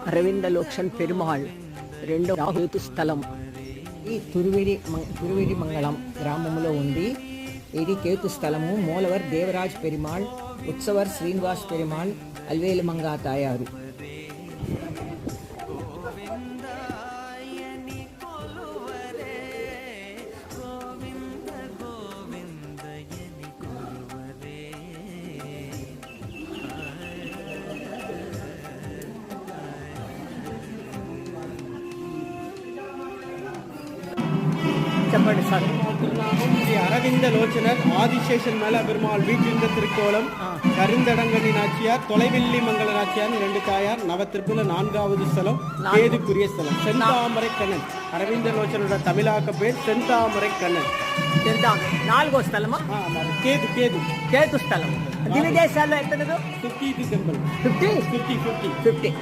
అరవిందలోచన్ పెరుమాళ్ రెండవ హేతు స్థలం ఈ తురువేరి మంగళం గ్రామంలో ఉంది. ఇది కేతు స్థలము. మూలవర్ దేవరాజ్ పెరుమాళ్, ఉత్సవర్ శ్రీనివాస్ పెరుమాళ్, అల్వేలు మంగా తాయారు. చెప్పండి సార్. ஸ்ரீ அரவிந்தலோச்சனர் ஆதிசேஷன் மேல பெருமாள் வீற்றிருந்த திருக்கோலம், கருந்தடங்கனி நாச்சியார், தொலைவில்லி மங்கள நாச்சியார் 2 தாயார், நவத்திருப்புல 4வது ஸ்தலம், கேதுக்குரிய ஸ்தலம், செந்தாமரை கண்ணன். அரவிந்தலோச்சனோட தமிழாக்க பேர் செந்தாமரை கண்ணன். 4వ స్థలమా? కేతు కేతు కేతు స్థలం. దివ్య దేశాల్లో ఎంత? 50 టెంపుల్. 50.